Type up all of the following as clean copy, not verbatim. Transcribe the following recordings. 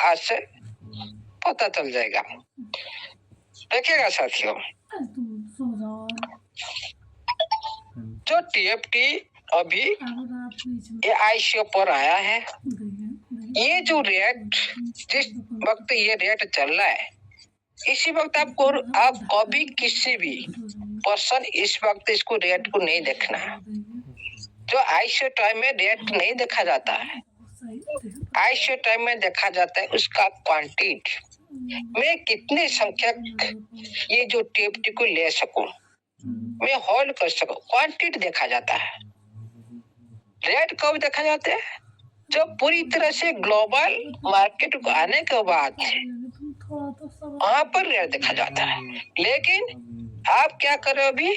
आज से पता चल जाएगा। देखिएगा साथियों, जो TFT अभी ये ICO पर आया है, ये जो रेट जिस वक्त ये रेट चल रहा है, इसी वक्त आप कभी किसी भी पर्सन इस वक्त इसको रेट को नहीं देखना है। जो ICO टाइम में रेट नहीं देखा जाता है, ICO टाइम में देखा जाता है उसका क्वांटिटी, मैं कितने संख्यक ये जो TFT को ले सकूं, मैं होल्ड कर सकूं, क्वांटिटी देखा जाता है। रेट कब देखा जाता है? जब पूरी तरह से ग्लोबल मार्केट को आने के बाद वहां पर रेट देखा जाता है। लेकिन आप क्या कर रहे हो अभी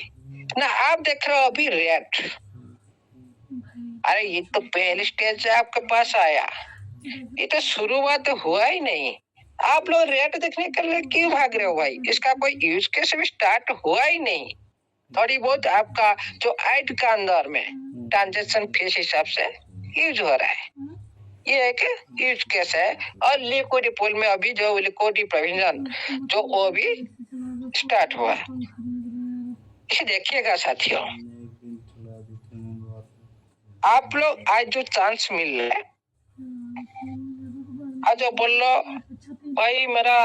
ना, आप देख रहे हो अभी रेट। अरे ये तो पहले स्टेज से आपके पास आया, ये तो शुरुआत हुआ ही नहीं। आप लोग रेट देखने के लिए क्यों भाग रहे हो भाई? इसका कोई यूज केस भी स्टार्ट हुआ ही नहीं। थोड़ी बहुत आपका जो ऐड का अंदर में ट्रांजेक्शन फीस हिसाब से यूज हो रहा है, ये एक यूज केस है। और लिक्विड पूल में अभी जो लिक्विड प्रोविजन जो वो भी स्टार्ट हुआ है, इसे देखिएगा साथियों। आप लोग आज जो चांस मिल रहा है, आज बोल लो भाई मेरा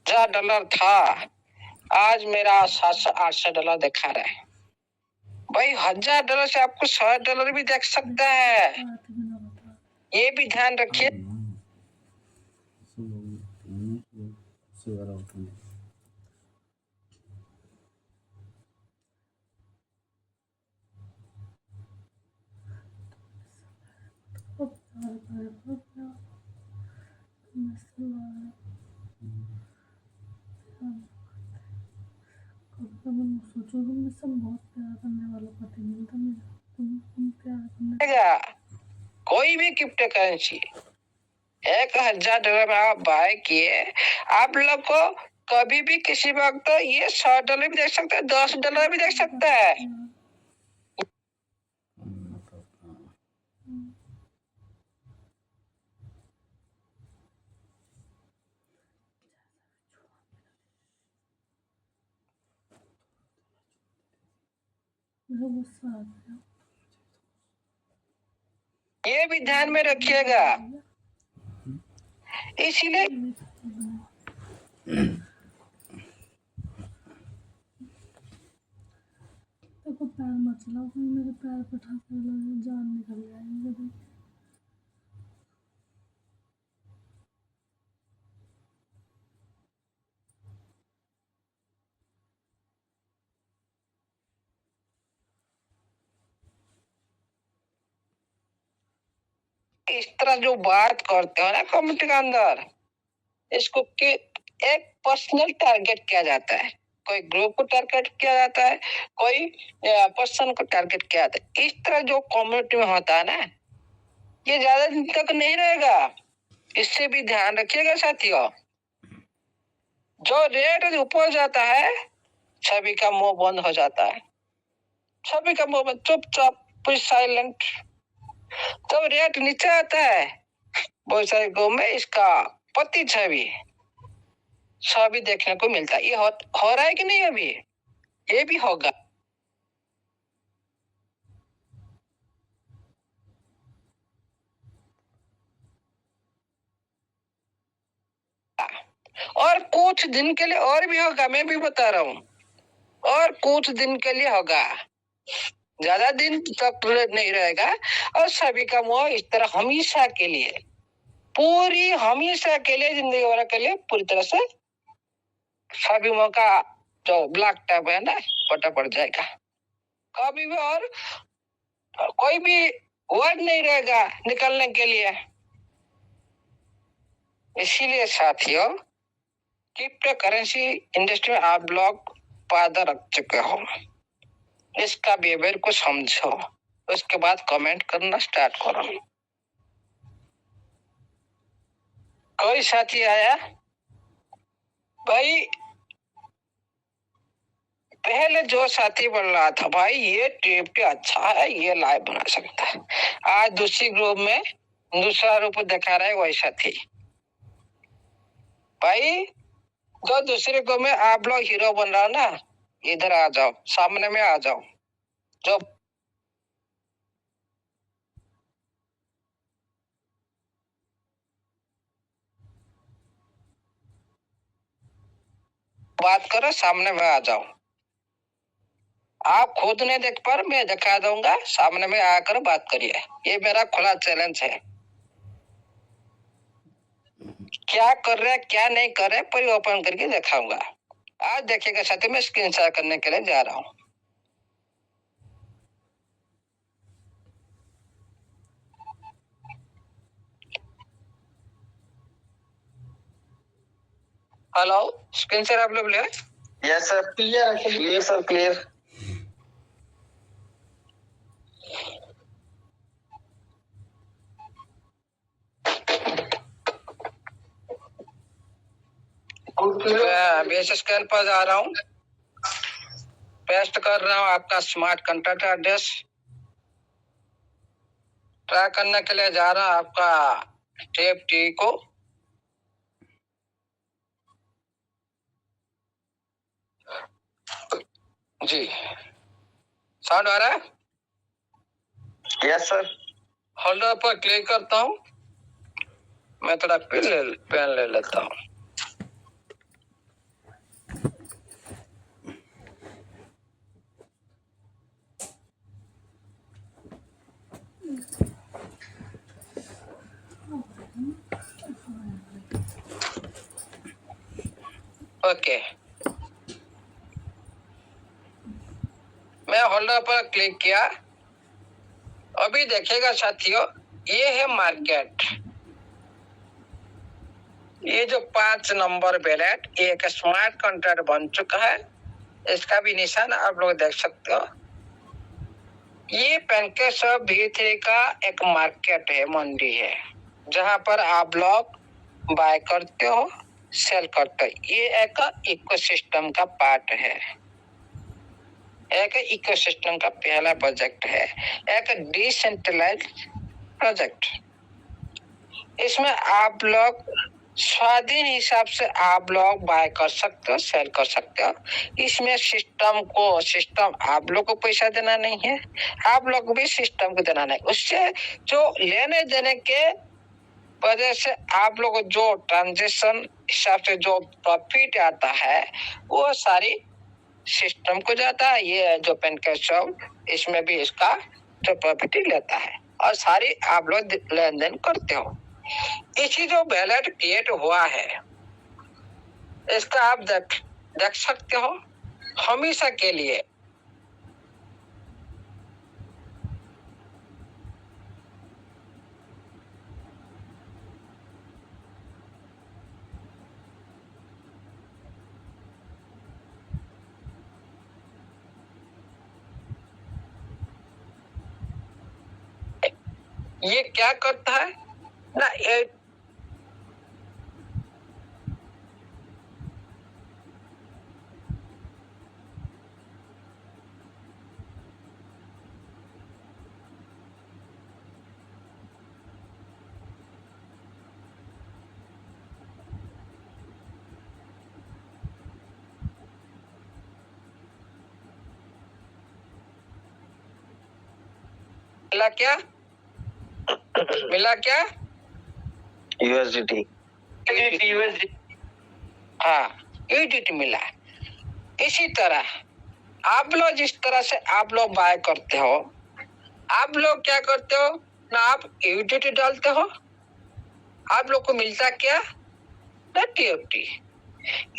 $1000 था, आज मेरा $700-800 दिखा रहा है। भाई $1000 से आपको $100 भी देख सकता है, ये भी ध्यान रखिए। कोई भी क्रिप्टो करेंसी $1000 में आप बाय किए, आप लोग को कभी भी किसी वक्त ये $100 भी देख सकता है, $10 भी देख सकता है। ये भी ध्यान में रखिएगा। इसीलिए पैर मत चलाओ, मेरे पैर पर जान निकल जाएगी। इस तरह जो बात करते हो ना कम्युनिटी के अंदर, इसको कि एक पर्सनल टारगेट किया जाता है, कोई ग्रुप को टारगेट किया जाता है, कोई पर्सन को टारगेट किया जाता है। इस तरह जो कम्युनिटी में होता है ना, ये ज्यादा दिन तक नहीं रहेगा, इससे भी ध्यान रखिएगा साथियों। जो रेट ऊपर जाता है, सभी का मुंह बंद हो जाता है, सभी का मुंह बंद, चुपचाप साइलेंट। जब रेट नीचे आता है, बहुत सारे गाँव में इसका पति छवि सभी देखने को मिलता है। ये हो रहा है कि नहीं अभी? ये भी होगा। और कुछ दिन के लिए और भी होगा, मैं भी बता रहा हूँ, और कुछ दिन के लिए होगा, ज्यादा दिन तक नहीं रहेगा। और सभी का मुंह इस तरह हमेशा के लिए, पूरी हमेशा के लिए, जिंदगी भर के लिए पूरी तरह से सभी मुंह का जो ब्लैक टैब है ना, पटा पड़ जाएगा। कभी भी और कोई भी वर्ड नहीं रहेगा निकलने के लिए। इसीलिए साथियों, क्रिप्टो करेंसी इंडस्ट्री में आप लोग उत्पादन रख चुके हो, इसका बिहेवियर को समझो, उसके बाद कमेंट करना स्टार्ट करो। कोई साथी आया भाई, पहले जो साथी बोल रहा था भाई ये टीएफटी अच्छा है, ये लाइव बना सकता है, आज दूसरी ग्रुप में दूसरा रूप दिखा रहा है वही साथी। भाई जो दूसरे ग्रुप में आप लोग हीरो बन रहा हो ना, इधर आ जाओ, सामने में आ जाओ। जो बात करो सामने में आ जाओ। आप खुद नहीं देख पर मैं दिखा दूंगा, सामने में आकर बात करिए, ये मेरा खुला चैलेंज है। क्या कर रहे क्या नहीं कर रहे पर ओपन करके दिखाऊंगा। आज देखिएगा साथी, मैं स्क्रीन शेयर करने के लिए जा रहा हूँ। हेलो, स्क्रीन शेयर अवेलेबल है? Yes sir, clear sir, clear. Base scale पर जा रहा हूँ, पेस्ट कर रहा हूँ आपका स्मार्ट कॉन्टैक्ट एड्रेस, ट्राई करने के लिए जा रहा हूँ आपका टीएफटी को। जी साउंड आ रहा है? Yes sir. होल्डर पर क्लिक करता हूँ, मैं थोड़ा पेन ले लेता हूँ। ओके, मैं होल्डर पर क्लिक किया। अभी देखिएगा साथियों, ये है मार्केट, ये जो 5 नंबर बैलेट एक स्मार्ट कॉन्ट्रैक्ट बन चुका है, इसका भी निशान आप लोग देख सकते हो। ये पैनकेक्स V3 का एक मार्केट है, मंडी है, जहां पर आप लोग बाय करते हो, सेल करते हो। ये एक इकोसिस्टम का पार्ट है, एक इकोसिस्टम का पहला प्रोजेक्ट है, एक डिसेंट्रलाइज्ड प्रोजेक्ट। इसमें आप लोग स्वाधीन हिसाब से आप लोग बाय कर सकते हो, सेल कर सकते हो। इसमें सिस्टम आप लोग को पैसा देना नहीं है, आप लोग भी सिस्टम को देना नहीं। उससे जो लेने देने के वजह से आप लोग को जो ट्रांजेक्शन हिसाब से जो प्रॉफिट आता है वो सारी सिस्टम को जाता है। ये जो पैनकेक्स इसमें भी इसका जो प्रॉफिट लेता है और सारी आप लोग लेन देन करते हो। इसी जो बैलेट क्रिएट हुआ है, इसका आप देख सकते हो हमेशा के लिए। ये क्या करता है ना, ये मिला क्या, मिला क्या? यूएसडीटी। हाँ, यूएसडीटी मिला। इसी तरह आप लोग जिस तरह से आप लोग बाय करते हो, आप लोग क्या करते हो ना, आप यूएसडीटी डालते हो, आप लोग को मिलता क्या ना, टीएफटी।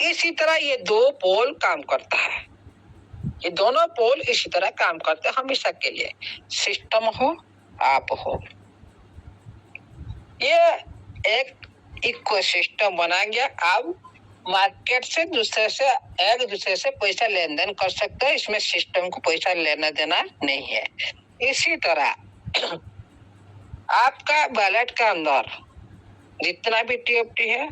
इसी तरह ये दो पोल काम करता है, ये दोनों पोल इसी तरह काम करते हैं हमेशा के लिए, सिस्टम हो आप हो। ये एक इकोसिस्टम बना गया। अब मार्केट से एक दूसरे से पैसा लेन देन कर सकते हैं, इसमें सिस्टम को पैसा लेना देना नहीं है। इसी तरह आपका बैलेट का अंदर जितना भी टीएफटी है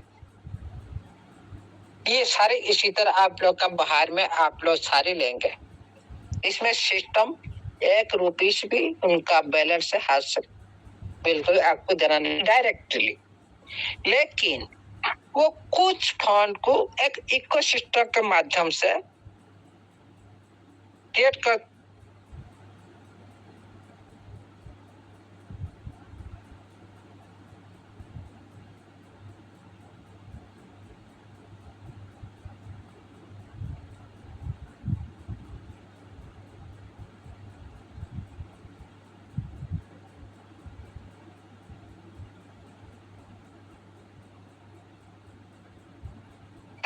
ये सारे इसी तरह आप लोग का बाहर में आप लोग सारे लेंगे। इसमें सिस्टम 1 रुपीस भी उनका बैलेट से हाथ से बिल्कुल आपको देना नहीं डायरेक्टली, लेकिन वो कुछ फंड को एक इकोसिस्टम के माध्यम से क्रिएट कर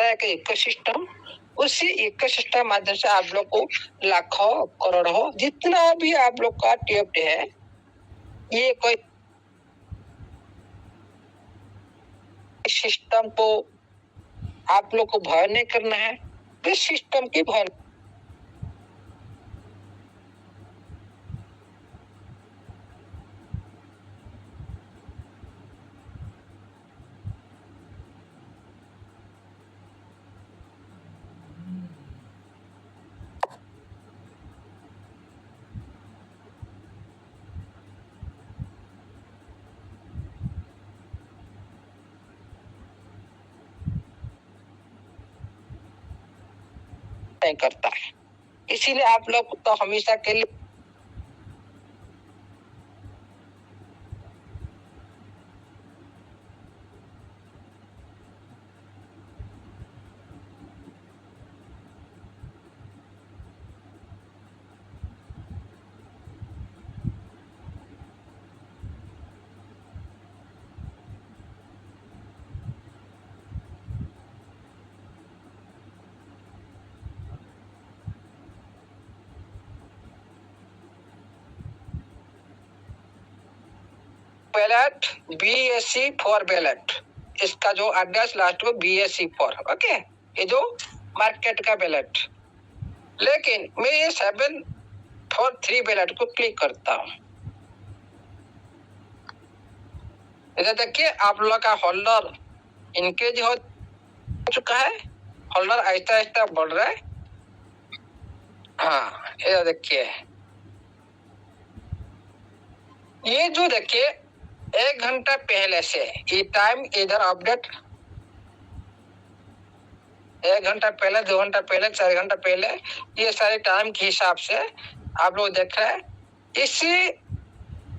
एक इकोसिस्टम, उसी इकोसिस्टम माध्यम से आप लोग को लाखों करोड़ों जितना भी आप लोग का टीएफटी है ये कोई सिस्टम को आप लोग को भय नहीं करना है, इस सिस्टम की भय नहीं करता है। इसीलिए आप लोग तो हमेशा के लिए बैलेट BSC फॉर बैलेट, इसका जो एड्रेस लास्ट में BSC फॉर, ओके, ये जो मार्केट का बैलेट। लेकिन मैं ये 743 बैलेट को क्लिक करता हूँ, इधर देखिए आप लोग का होल्डर इंक्रीज हो चुका है, होल्डर आहिस्ता आहिस्ता बढ़ रहा है। हाँ ये देखिए, ये जो देखिए 1 घंटा पहले से ये टाइम इधर अपडेट, 1 घंटा पहले, 2 घंटा पहले, 4 घंटा पहले, ये सारे टाइम के हिसाब से आप लोग देख रहे हैं। इसी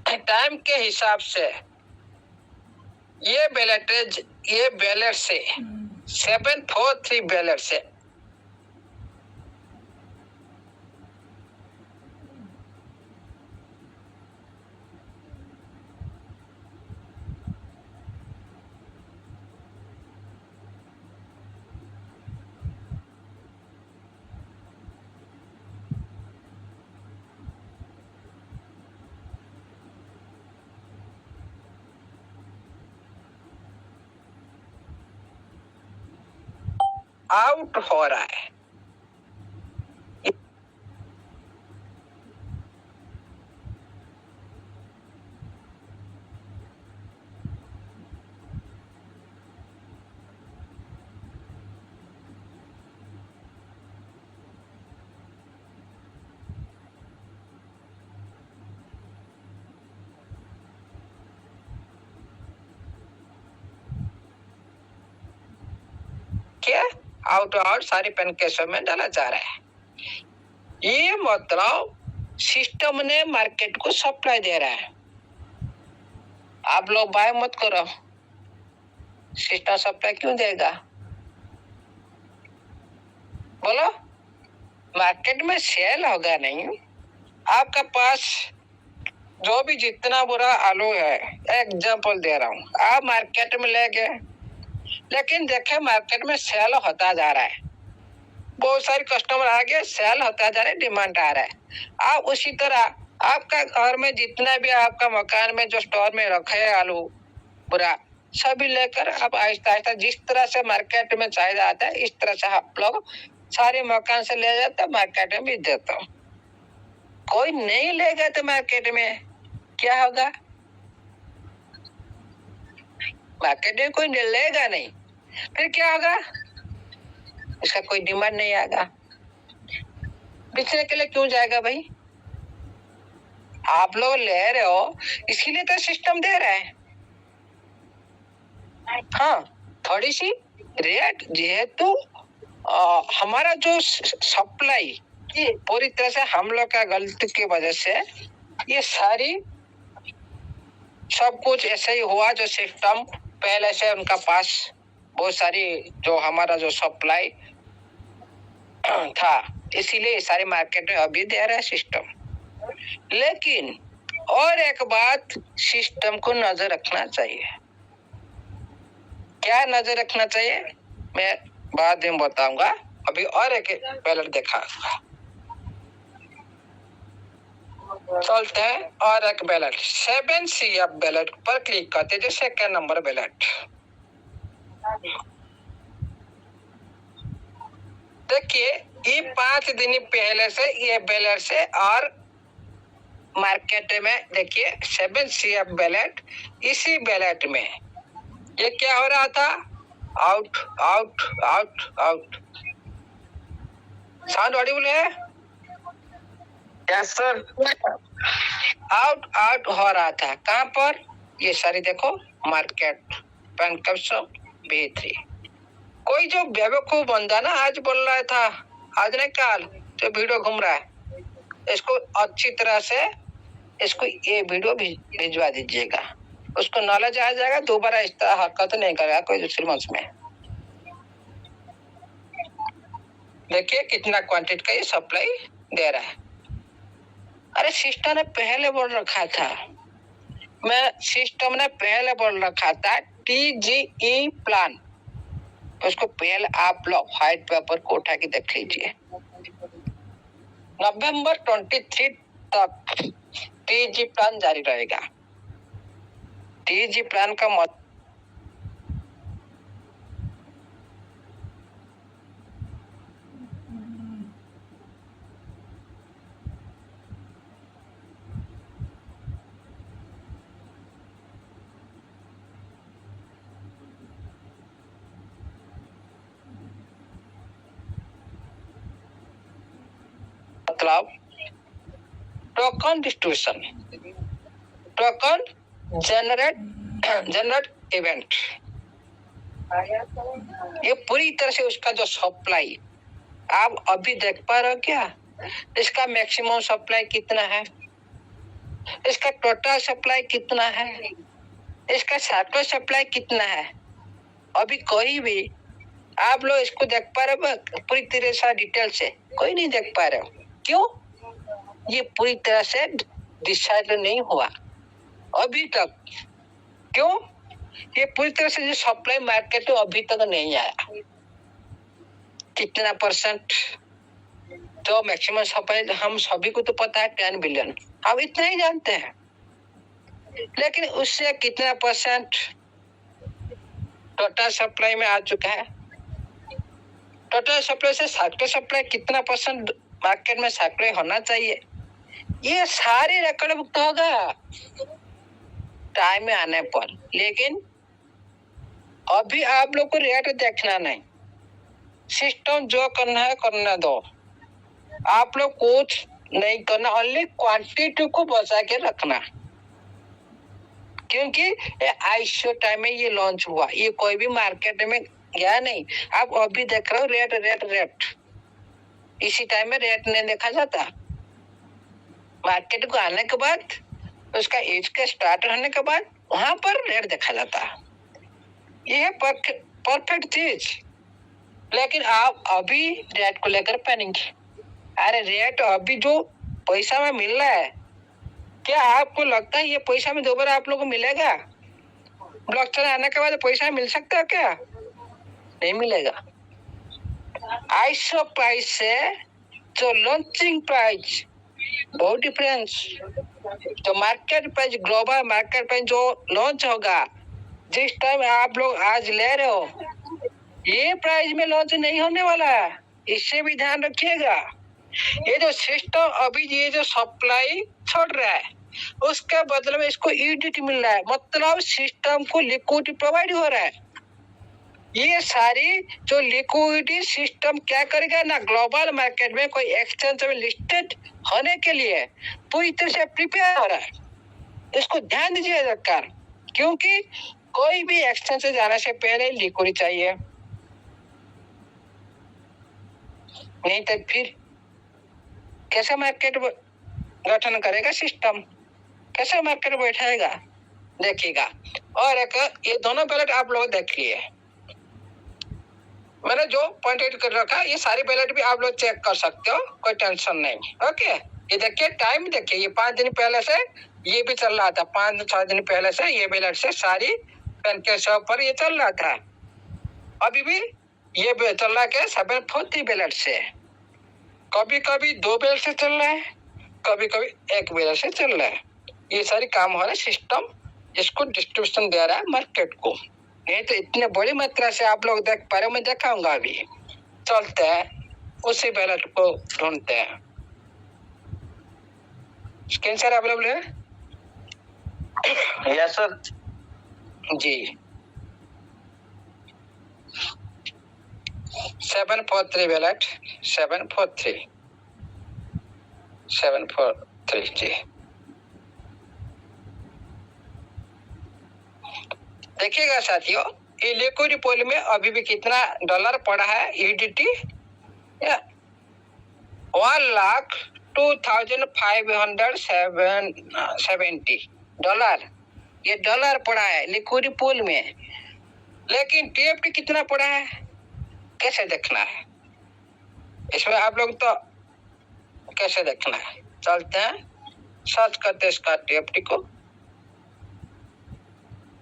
टाइम के हिसाब से ये बैलेट से 743 बैलेट से आउट हो रहा है। क्या आउट सारे पेन केसों में डाला जा रहा है। ये मतलब सिस्टम ने मार्केट को सप्लाई दे रहा है। आप लोग बाय मत करो, सिस्टम सप्लाई क्यों देगा? बोलो, मार्केट में सेल होगा नहीं। आपका पास जो भी जितना बुरा आलू है, एग्जाम्पल दे रहा हूँ, आप मार्केट में ले गए, लेकिन देखे मार्केट में सेल होता जा रहा है, बहुत सारे कस्टमर आ गए, सेल होता जा रहा है, डिमांड आ रहा है। आप उसी तरह आपका घर में जितना भी आपका मकान में जो स्टोर में रखे है आलू बुरा, सभी लेकर अब आहिस्ता आहिस्ता जिस तरह से मार्केट में चाहिए आता है इस तरह से आप लोग सारे मकान से ले जाते मार्केट में बेच देता हूँ। कोई नहीं लेगा तो मार्केट में क्या होगा? मार्केट में कोई लेगा नहीं, फिर क्या होगा? इसका कोई डिमांड नहीं आएगा। बेचने के लिए क्यों जाएगा भाई? आप लोग ले रहे हो इसीलिए तो सिस्टम दे रहा है। हाँ, थोड़ी सी रेट जेहेतु हमारा जो सप्लाई पूरी तरह से हम लोग का गलती की वजह से ये सारी सब कुछ ऐसे ही हुआ। जो सिस्टम पहले से उनका पास बहुत सारी जो हमारा जो सप्लाई था इसीलिए सारी मार्केट में अभी दे रहा है सिस्टम। लेकिन और एक बात सिस्टम को नजर रखना चाहिए। क्या नजर रखना चाहिए मैं बाद में बताऊंगा। अभी और एक बैलेट देखा चलते हैं और एक बैलेट 7CF बैलेट पर क्लिक करते हैं जो सेकंड नंबर बैलेट। देखिए ये 5 दिन पहले से ये बैलेट से और मार्केट में देखिए 7CF बैलेट इसी बैलेट में ये क्या हो रहा था? Out out out out. Sound audible है? Yes sir. आउट आउट हो रहा था। कहां पर? ये सारी देखो मार्केट B3। कोई जो बेवकूफ बंदा ना आज बोल रहा था, आज नहीं कल जो वीडियो घूम रहा है इसको अच्छी तरह से इसको ये वीडियो भिजवा दीजिएगा। उसको नॉलेज आ जाएगा, दोबारा इस तरह हरकत नहीं करेगा कोई दूसरे मंच में। देखिए कितना क्वांटिटी का ये सप्लाई दे रहा है। अरे सिस्टम ने पहले बोल रखा था, सिस्टम ने पहले बोल रखा था TGE प्लान। उसको पहले आप लोग व्हाइट पेपर को उठा के देख लीजिए। नवंबर 23 तक TG प्लान जारी रहेगा। TG प्लान का मतलब token distribution, token generate event. ये पूरी तरह से उसका जो सप्लाई आप अभी देख पा रहे हो क्या? इसका मैक्सिमम सप्लाई कितना है, इसका टोटल सप्लाई कितना है, इसका सैंपल सप्लाई कितना है। अभी कोई भी आप लोग इसको देख पा रहे हो पूरी तरह से डिटेल से? कोई नहीं देख पा रहे हो। क्यों? ये पूरी तरह से डिसाइड नहीं हुआ अभी तक। क्यों? ये पूरी तरह से जो सप्लाई मार्केट में अभी तक नहीं आया। कितना परसेंट जो मैक्सिमम सप्लाई हम सभी को तो पता है 10 बिलियन, हम इतना ही जानते हैं। लेकिन उससे कितना परसेंट टोटल सप्लाई में आ चुका है? टोटल सप्लाई से सैंपल सप्लाई कितना परसेंट मार्केट में सप्लाई होना चाहिए? ये सारे रिकॉर्ड मुक्त होगा टाइम में आने पर। लेकिन अभी आप लोग को रेट देखना नहीं, सिस्टम जो करना है करना दो। आप लोग कुछ नहीं करना, ओनली क्वांटिटी को बचा के रखना। क्योंकि ICO टाइम में ये लॉन्च हुआ, ये कोई भी मार्केट में गया नहीं। आप अभी देख रहे हो रेट रेट रेट। इसी टाइम में रेट नहीं देखा जाता। मार्केट को आने के बाद उसका एज का स्टार्ट होने के बाद वहां पर रेट देखा जाता है। ये परफेक्ट चीज। लेकिन आप अभी रेट को लेकर पैनिक। अरे रेट अभी जो पैसा में मिल रहा है, क्या आपको लगता है ये पैसा में दोबारा आप लोगों को मिलेगा? ब्लॉकचेन आने के बाद पैसा मिल सकता है क्या? नहीं मिलेगा। ICO प्राइस से जो लॉन्चिंग प्राइस बहुत डिफरेंस। जो market price, global market price जो लॉन्च होगा जिस टाइम आप लोग आज ले रहे हो ये प्राइस में लॉन्च नहीं होने वाला है, इससे भी ध्यान रखिएगा। ये जो सिस्टम अभी ये जो सप्लाई छोड़ रहा है उसके बदले में इसको यूटिलिटी मिल रहा है, मतलब सिस्टम को लिक्विडिटी प्रोवाइड हो रहा है। ये सारी जो लिक्विडिटी सिस्टम क्या करेगा ना, ग्लोबल मार्केट में कोई एक्सचेंज में लिस्टेड होने के लिए पूरी तरह से प्रिपेयर हो रहा है। इसको ध्यान दीजिए सरकार, क्योंकि कोई भी एक्सचेंज से जाने से पहले लिक्विडिटी चाहिए, नहीं तो फिर कैसे मार्केट गठन करेगा सिस्टम, कैसे मार्केट बैठाएगा, देखिएगा। और एक ये दोनों बैलेट आप लोग देखिए, मैंने जो पॉइंट कर रखा ये सारी बैलेट भी आप लोग चेक कर सकते हो, कोई टेंशन नहीं। ओके, ये देखिए टाइम देखिए, ये 5 दिन पहले से ये भी चल रहा था, 5-6 दिन पहले से ये बैलेट से सारी पेन के शॉप पर ये चल रहा था। अभी भी ये चल रहा है 740 बैलेट से, कभी कभी 2 बैलेट से चल रहा है, कभी कभी 1 बैलेट से चल रहा है। ये सारी काम हो रहा है, सिस्टम इसको डिस्ट्रीब्यूशन दे रहा है मार्केट को। नहीं तो इतने बड़ी मात्रा से आप लोग देख पा रहे हो, मैं दिखाऊंगा अभी। चलते हैं उसी बैलेट को ढूंढते हैं। स्क्रीन शेयर अवेलेबल है? Yes sir. जी 743 बैलेट, 743 जी। देखिएगा साथियों, ये लिक्विड पूल में अभी भी कितना डॉलर पड़ा है, यूडिटी 1,02,570 डॉलर, ये डॉलर पड़ा है लिक्विड पूल में। लेकिन टीएफटी कितना पड़ा है, कैसे देखना है इसमें आप लोग, तो कैसे देखना है, चलते हैं सर्च करते हैं इसका टीएफटी को,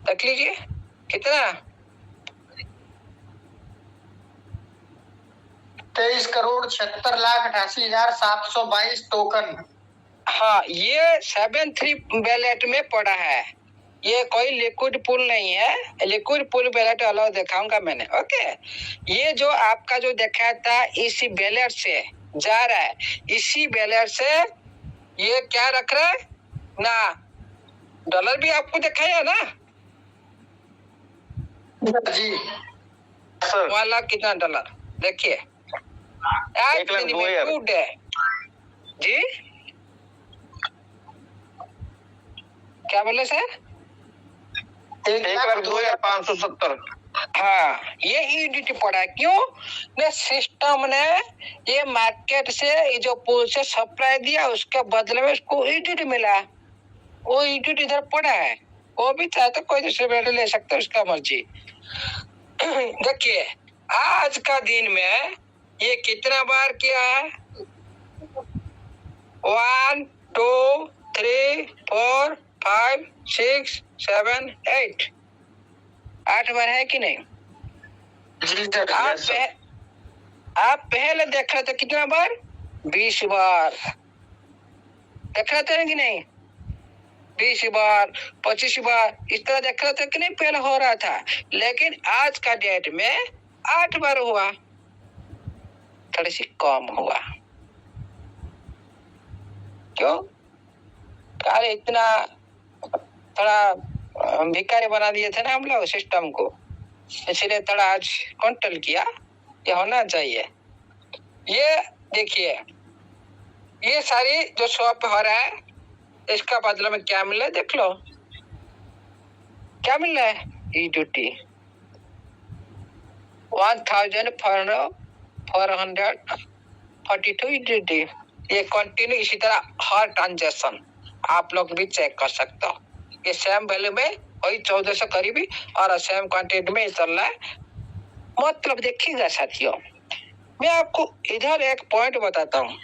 देख लीजिए कितना 23,76,88,722 टोकन। हाँ, ये 73 बैलेट में पड़ा है, ये कोई लिक्विड पूल नहीं है, लिक्विड पूल बैलेट अलग दिखाऊंगा मैंने। ओके, ये जो आपका जो देखा था इसी बैलेट से जा रहा है, इसी बैलेट से ये क्या रख रहा है ना, डॉलर भी आपको दिखाया ना जी सर। वाला कितना डॉलर देखिए, 1,02,000 टू डे जी, क्या बोले सर? 1,02,570। हाँ, ये यूडिटी पड़ा है, क्यों ने सिस्टम ने ये मार्केट से ये जो पूल से सप्लाई दिया उसके बदले में उसको यूडिटी मिला, वो यूडिटी इधर पड़ा है, वो भी चाहे तो कोई दूसरे बैलेट ले सकता है, उसका मर्जी। देखिए आज का दिन में ये कितना बार किया है, 1 2 3 4 5 6 7 8 बार है कि नहीं? जी सर। आप पहले देख रहे थे कितना बार, 20 बार देख रहे थे कि नहीं, 20 बार 25 बार इस तरह देख रहे थे कि नहीं, पहले हो रहा था। लेकिन आज का डेट में 8 बार हुआ, थोड़ी सी कम हुआ, क्यों? अरे इतना थोड़ा भिखारी बना दिए थे ना हम लोग सिस्टम को, इसलिए थोड़ा आज कंट्रोल किया, ये होना चाहिए। ये देखिए ये सारी जो शॉप हो रहा है इसका बदले में क्या मिल रहा है, देख लो क्या मिल रहा है, यूडिटी 1,442 यूडिटी। ये कंटिन्यू इसी तरह हर ट्रांजेक्शन आप लोग भी चेक कर सकते हो, ये सेम वैल्यू में वही 1400 करीबी और सेम क्वांटिटी में चल रहा है। मतलब देखिएगा साथियों, मैं आपको इधर एक पॉइंट बताता हूँ,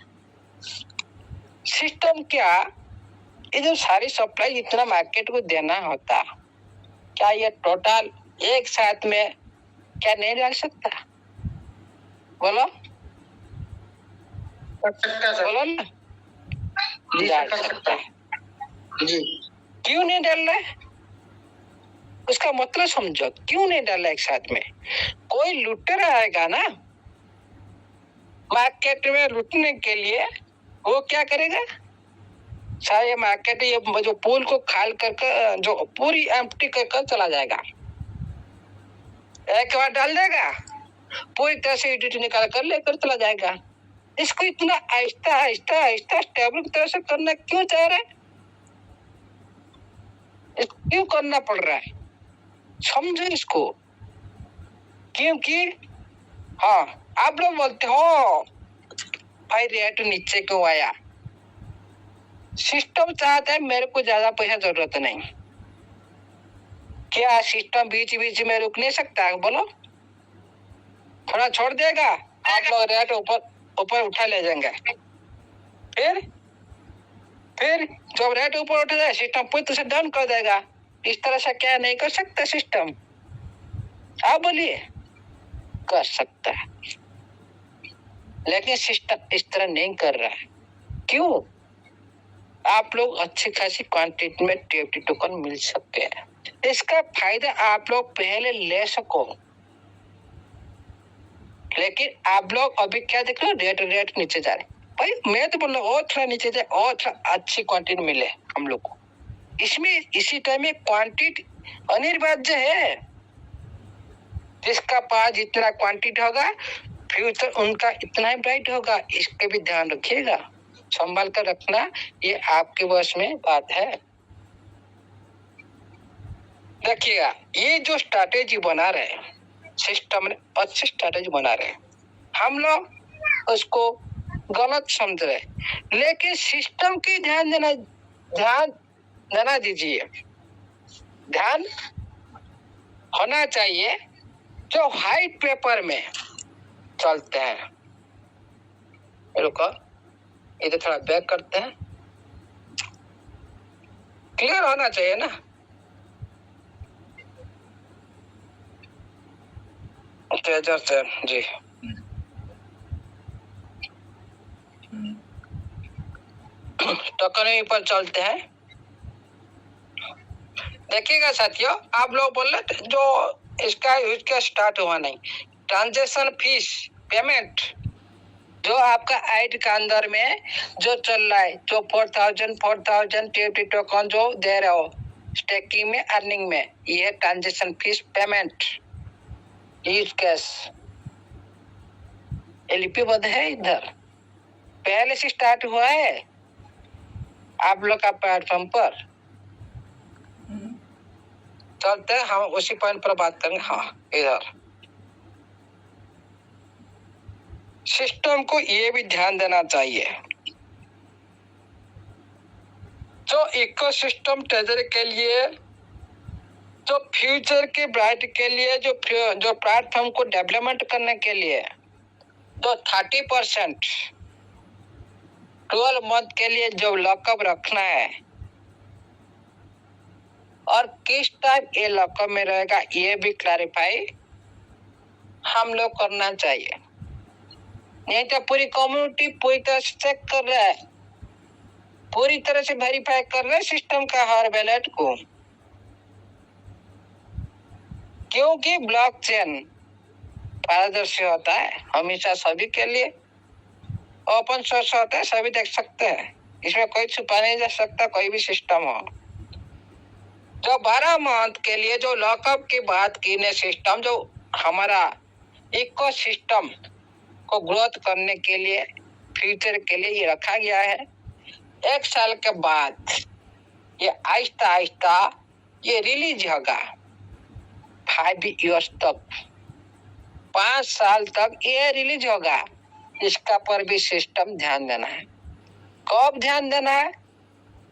सिस्टम क्या इधर सारी सप्लाई इतना मार्केट को देना होता, क्या ये टोटल एक साथ में क्या नहीं डाल सकता, बोलो बोलो ना, जी डाल कर सकता है, जी। क्यों नहीं डाल रहे? उसका मतलब समझो, क्यों नहीं डाला एक साथ में? कोई लुटेरा आएगा ना मार्केट में लूटने के लिए, वो क्या करेगा? सारे मार्केट ये जो पुल को खाल कर जो पूरी एम्प्टी कर चला जाएगा, एक बार डाल देगा, पूरी तरह से एडिट निकाल कर लेकर चला जाएगा। इसको इतना आहिस्ता आहिस्ता आहिस्ता स्टेबल की तरह से करना क्यों चाह रहे हैं? क्यों करना पड़ रहा है? समझो इसको। क्योंकि हाँ, आप लोग बोलते हो भाई रेट नीचे क्यों आया? सिस्टम चाहता है मेरे को ज्यादा पैसा जरूरत नहीं। क्या सिस्टम बीच बीच में रुक नहीं सकता? बोलो, थोड़ा छोड़ देगा, आप लोग रेट ऊपर ऊपर उठा ले जाएंगे। फिर जब रेट ऊपर उठ जाए सिस्टम पूरी तरह से डाउन कर देगा। इस तरह से क्या नहीं कर सकता सिस्टम? आप बोलिए, कर सकता है, लेकिन सिस्टम इस तरह नहीं कर रहा है। क्यों? आप लोग अच्छी खासी क्वांटिटी में टीएफटी टोकन मिल सकते हैं, इसका फायदा आप लोग पहले ले सको। लेकिन आप लोग अभी क्या देख रहे हो? रेट नीचे जा रहे। भाई मैं तो बोल रहा हूँ और थोड़ा नीचे जाए और थोड़ा अच्छी क्वांटिटी मिले हम लोग को। इसमें इसी टाइम में क्वांटिटी अनिवार्य है। जिसका पास जितना क्वांटिटी होगा फ्यूचर उनका इतना ही ब्राइट होगा। इसके भी ध्यान रखिएगा, संभाल कर रखना, ये आपके वश में बात है। देखिएगा, ये जो स्ट्रैटेजी बना रहे सिस्टम में, अच्छी स्ट्रैटेजी बना रहे, हम लोग उसको गलत समझ रहे, लेकिन सिस्टम की ध्यान देना दीजिए। ध्यान होना चाहिए जो हाइट पेपर में चलते हैं। रुको, इधर थोड़ा बैक करते हैं, क्लियर होना चाहिए ना? ट्रेजर से जी टोकन पर चलते हैं। देखिएगा साथियों, आप लोग बोल रहे जो इसका यूज का स्टार्ट हुआ नहीं, ट्रांजेक्शन फीस पेमेंट जो आपका आइट के अंदर में जो चल रहा है, जो 4000 टीएफटी टोकन जो दे रहे हो स्टेकिंग में, अर्निंग में, ये transaction fees payment use cash लिपिबद्ध है। इधर पहले से स्टार्ट हुआ है आप लोग का प्लेटफॉर्म पर। चलते हैं हम उसी पॉइंट पर बात करेंगे। हाँ, इधर सिस्टम को ये भी ध्यान देना चाहिए, जो इकोसिस्टम ट्रेजरी के लिए, जो फ्यूचर के ब्राइट के लिए, जो प्लेटफॉर्म को डेवलपमेंट करने के लिए जो 30% 12 मंथ के लिए जो लॉकअप रखना है, और किस टाइम ये लॉकअप में रहेगा ये भी क्लैरिफाई हम लोग करना चाहिए। नहीं तो पूरी कम्युनिटी पूरी तरह से चेक कर रहा है, पूरी तरह से वेरीफाई कर रहे हैं सिस्टम का हर वैलेट को, क्योंकि ब्लॉकचेन पारदर्शी होता है हमेशा, सभी के लिए ओपन सोर्स होता है, सभी देख सकते हैं, इसमें कोई छुपा नहीं जा सकता, कोई भी सिस्टम हो। जो 12 मंथ के लिए जो लॉकअप की बात की ने सिस्टम, जो हमारा इको सिस्टम को ग्रोथ करने के लिए, फ्यूचर के लिए ये रखा गया है। 1 साल के बाद ये आहिस्ता आहिस्ता ये रिलीज होगा। 5 इयर्स तक, 5 साल तक ये रिलीज होगा। इसका पर भी सिस्टम ध्यान देना है। कब ध्यान देना है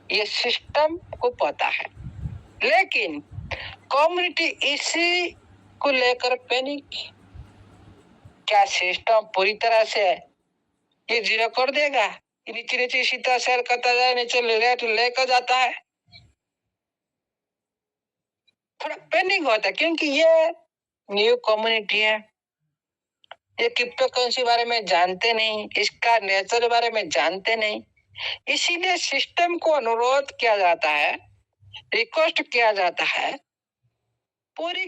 ये सिस्टम को पता है, लेकिन कम्युनिटी इसी को लेकर पैनिक। क्या सिस्टम पूरी तरह से ये जीरो कर देगा? नीचे नीचे इसी तरह सेल करता जाए, नीचे रेट लेकर जाता है, थोड़ा पैनिक होता है, क्योंकि ये न्यू कम्युनिटी है, ये क्रिप्टो करेंसी बारे में जानते नहीं, इसका नेचर बारे में जानते नहीं। इसीलिए सिस्टम को अनुरोध किया जाता है, रिक्वेस्ट किया जाता है पूरी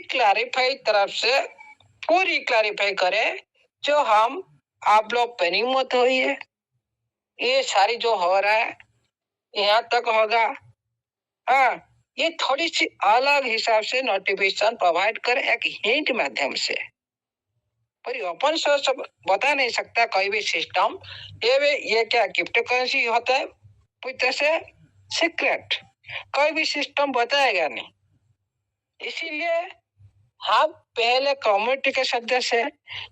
क्लैरिफाई करें जो हम आप लोग पेनिंग मत होइए। ये सारी जो हो रहा है यहाँ तक होगा। हाँ, ये थोड़ी सी अलग हिसाब से नोटिफिकेशन प्रोवाइड कर एक हिंट माध्यम से, पर ओपन सोर्स बता नहीं सकता कोई भी सिस्टम। ये क्या क्रिप्टो करेंसी होता है, पूरी तरह से सीक्रेट, कोई भी सिस्टम बताएगा नहीं। इसीलिए हम पहले कम्युनिटी के सदस्य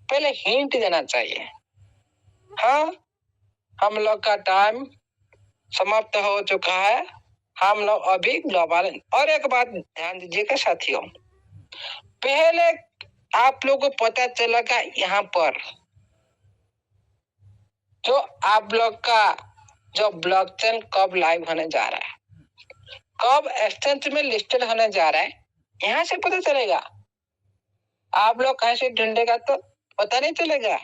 पहले हिंट देना चाहिए। हाँ, हम लोग का टाइम समाप्त हो चुका है, हम लोग अभी ग्लोबल। और एक बात ध्यान दीजिएगा साथियों, पहले आप लोगों को पता चलेगा यहाँ पर जो आप लोग का जो ब्लॉकचेन कब लाइव होने जा रहा है, कब एक्सचेंज में लिस्टेड होने जा रहा है, यहाँ से पता चलेगा। आप लोग कहीं से ढूंढेगा तो पता नहीं चलेगा।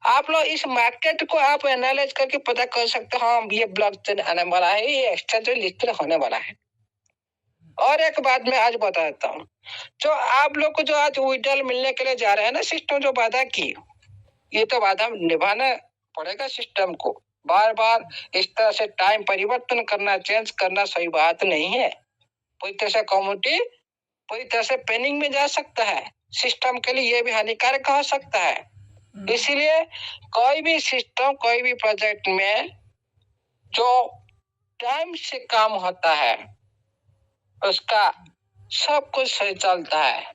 आप लोग इस मार्केट को आप एनालाइज करके पता कर सकते हो, हाँ ये ब्लॉकचेन आने वाला है, ये एक्सचेंज में लिस्टेड होने वाला है। और एक बात मैं आज बता देता हूँ, जो आप लोग को जो आज विड्रॉल मिलने के लिए जा रहे हैं ना, सिस्टम जो वादा की, ये तो वादा निभाना पड़ेगा सिस्टम को। बार बार इस तरह से टाइम परिवर्तन करना, चेंज करना सही बात नहीं है। पूरी तरह से कम्युनिटी पूरी तरह से पेनिंग में जा सकता है, सिस्टम के लिए ये भी हानिकारक हो सकता है। इसीलिए कोई भी सिस्टम, कोई भी प्रोजेक्ट में जो टाइम से काम होता है उसका सब कुछ सही चलता है,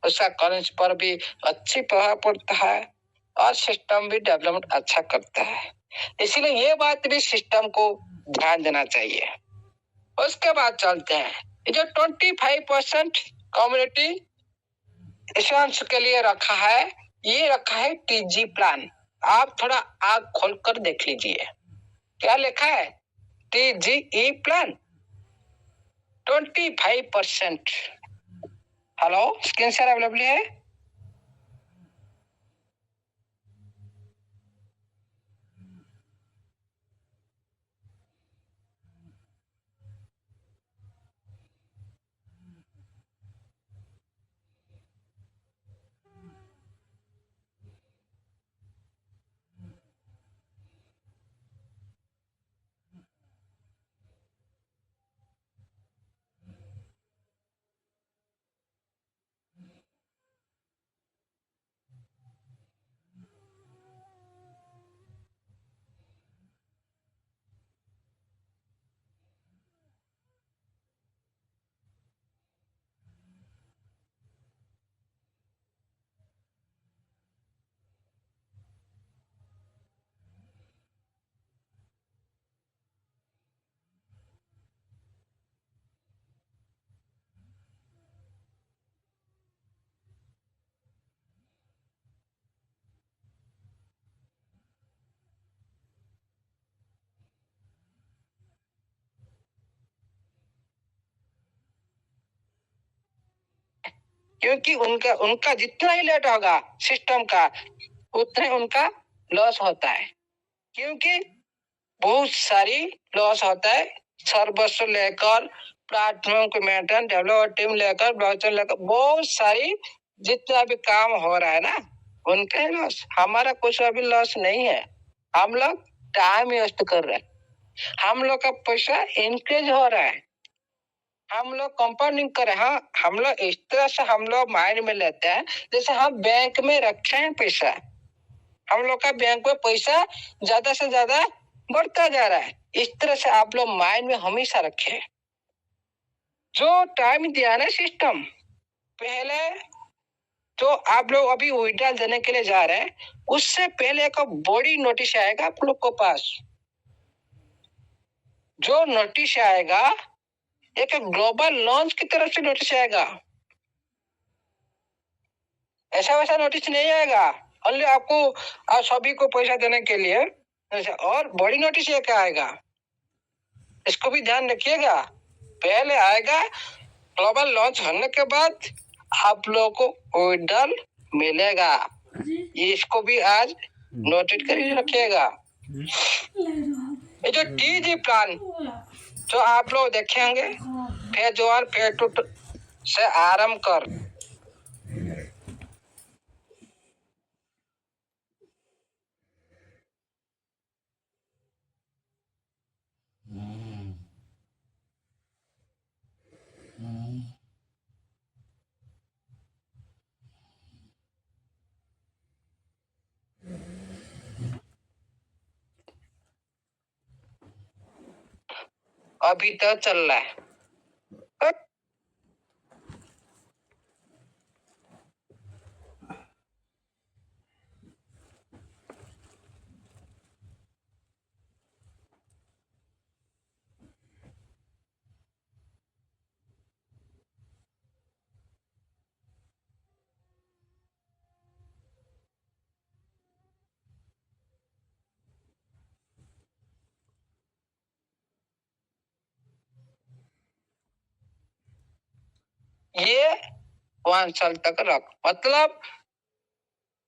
उसका करेंसी पर भी अच्छी प्रभाव पड़ता है और सिस्टम भी डेवलपमेंट अच्छा करता है। इसीलिए ये बात भी सिस्टम को ध्यान देना चाहिए। उसके बाद चलते हैं, ये जो 25% कम्युनिटी इश्योरेंस के लिए रखा है, ये रखा है टीजी प्लान। आप थोड़ा आग खोलकर देख लीजिए क्या लिखा है, TGE plan 25%। Hello, screen share available है? क्योंकि उनका जितना ही लेट होगा सिस्टम का, उतना ही उनका लॉस होता है। क्योंकि बहुत सारी लॉस होता है, सर्वर से लेकर प्लेटफॉर्म को मेंटेन, डेवलपर टीम लेकर, ब्लॉकचेन लेकर, बहुत सारी जितना भी काम हो रहा है ना, उनका ही लॉस। हमारा कुछ अभी लॉस नहीं है, हम लोग टाइम वेस्ट कर रहे हैं, हम लोग का पैसा इंक्रीज हो रहा है, हम लोग कंपाउंडिंग करें। हाँ, हम लोग इस तरह से हम लोग माइंड में लेते हैं जैसे हम बैंक में रखे हैं पैसा, हम लोग का बैंक में पैसा ज्यादा से ज्यादा बढ़ता जा रहा है। इस तरह से आप लोग माइंड में हमेशा रखें। जो टाइम दिया ना सिस्टम, पहले जो आप लोग अभी विड्रॉल देने के लिए जा रहे हैं, उससे पहले एक बड़ी नोटिस आएगा आप लोग को पास। जो नोटिस आएगा एक ग्लोबल लॉन्च की तरफ से नोटिस आएगा, ऐसा वैसा नोटिस नहीं आएगा ओनली आपको आप सभी को पैसा देने के लिए। और बड़ी नोटिस ये क्या आएगा, इसको भी ध्यान रखिएगा। पहले आएगा ग्लोबल लॉन्च होने के बाद आप लोगों को विड्रॉल मिलेगा, ये इसको भी आज नोटेट कर रखिएगा। ये जो टीजी प्लान जो आप लोग देखेंगे फेज 1 फेज 2 से आरंभ कर अभी तो चल रहा है। ये 1 साल तक रख, मतलब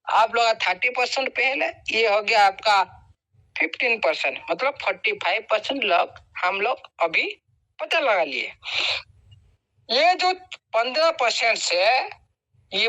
आप लोग 30% पहले, ये हो गया आपका 15%, मतलब 45% लोग हम लोग अभी पता लगा लिए। ये जो 15% से ये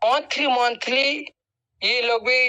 मंथली ये लोग भी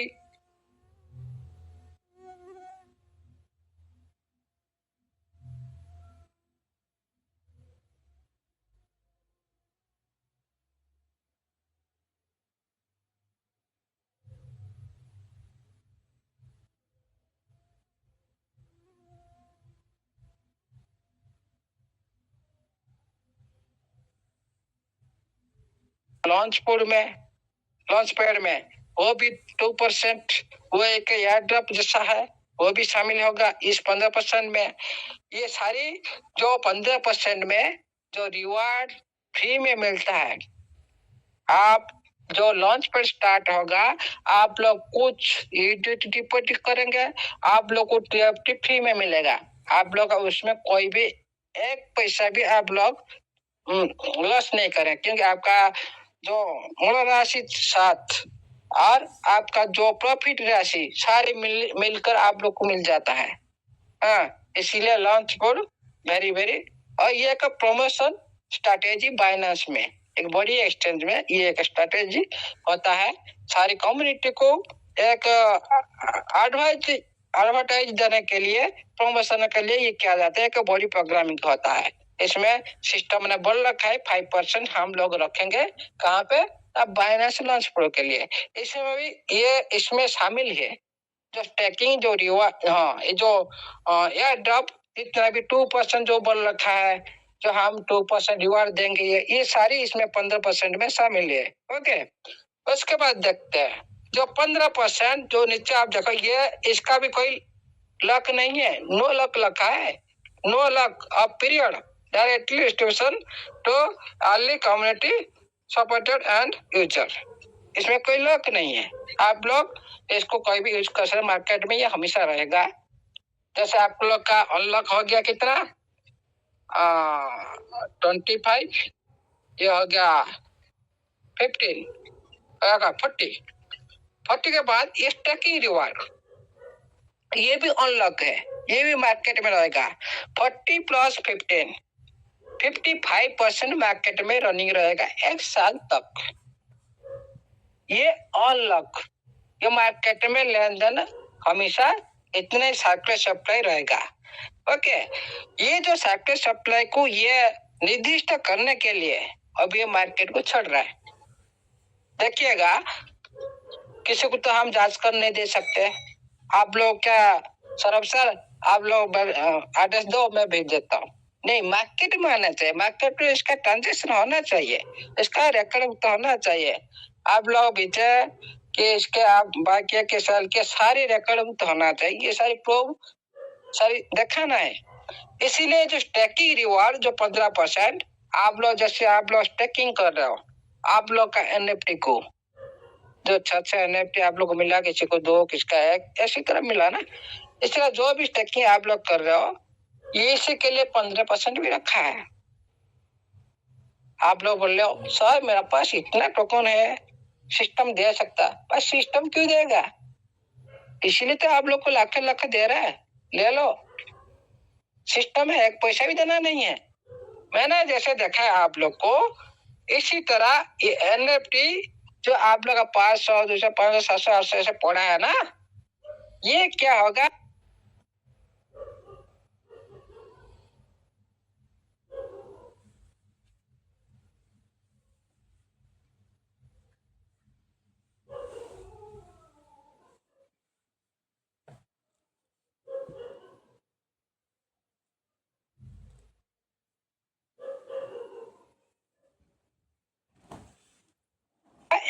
लॉन्च पैड में वो भी 2%, वो एक एयर ड्रॉप जैसा है, वो भी शामिल होगा इस 15% में। ये सारी जो 15% में जो रिवार्ड फ्री में मिलता है, आप जो लॉन्च पर स्टार्ट होगा, आप लोग कुछ डिपॉजिट करेंगे, आप लोग को TFT फ्री में मिलेगा। आप लोग उसमें कोई भी एक पैसा भी आप लोग लॉस नहीं करें, क्योंकि आपका जो मूल राशि 7 और आपका जो प्रॉफिट राशि सारी मिलकर आप लोग को मिल जाता है। हाँ, इसीलिए लॉन्च फॉर वेरी वेरी, और ये एक प्रमोशन स्ट्रैटेजी बाइनेंस में, एक बड़ी एक्सचेंज में ये एक स्ट्रैटेजी होता है। सारी कम्युनिटी को एक एडवर्टाइज देने के लिए, प्रमोशन के लिए ये किया जाता है, एक बड़ी प्रोग्रामिंग होता है। इसमें सिस्टम ने बोल रखा है 5% हम लोग रखेंगे, कहाँ पे? अब बाइनेंस लॉन्च प्रो के लिए। इसमें भी ये इसमें शामिल है जो स्टैकिंग, जो रिवार्ड, हाँ, ये जो एयर ड्रॉप, इतना भी 2% जो बोल रखा है, जो हम 2% रिवार्ड देंगे, ये सारी इसमें 15% में शामिल है। ओके, उसके बाद देखते हैं जो 15% जो नीचे आप देखो, ये इसका भी कोई लक नहीं है, नो लक लिखा है, no luck of period directly distribution to early community supported and user. इसमें कोई लक नहीं है, आप लोग इसको कोई भी यूज कर सकते, मार्केट में ये हमेशा रहेगा। जैसे आप लोग का अनलॉक हो गया कितना 25, ये हो गया 15, 40 के बाद ये स्टैकिंग रिवार्ड, ये भी अनलॉक है, ये भी मार्केट में रहेगा। 40 प्लस 15, 55% मार्केट में रनिंग रहेगा 1 साल तक। ये अनलॉक, ये मार्केट में लेन देन हमेशा इतने सर्कुलर सप्लाई रहेगा। ओके, ये जो सर्कुलर सप्लाई को ये निर्दिष्ट करने के लिए अब ये मार्केट को छोड़ रहा है। देखिएगा, किसी को तो हम जांच कर नहीं दे सकते। आप लोग क्या सौरभ सर, आप लोग आदेश दो, मैं भेज देता हूँ। नहीं, मार्केट में आना चाहिए, मार्केट में इसका ट्रांजेक्शन होना चाहिए, इसका रिकॉर्ड तो होना चाहिए। आप लोग भेजे कि इसके आप बाकी के साल के सारे रिकॉर्ड तो होना चाहिए, ये सारी प्रूफ सारी दिखाना है। इसीलिए जो स्टैकिंग रिवार्ड जो 15%, आप लोग जैसे आप लोग स्टेकिंग कर रहे हो, आप लोग का एनएफटी को जो 6 एनएफटी आप लोग को मिला, किसी को 2, किसका 1, ऐसी तरह मिला ना। इस तरह जो भी स्टेकिंग आप लोग कर रहे हो, ये इसी के लिए 15% भी रखा है। आप लोग बोल रहे हो सर मेरा पास इतना टोकन है, सिस्टम दे सकता, पर सिस्टम क्यों देगा? इसीलिए तो आप लोग को लाख लाख दे रहा है, ले लो। सिस्टम है, एक पैसा भी देना नहीं है। मैंने जैसे देखा है आप लोग को, इसी तरह ये एनएफटी जो आप लोग का 500, 200, 500, 700, 800 ऐसे पड़ा है ना, ये क्या होगा?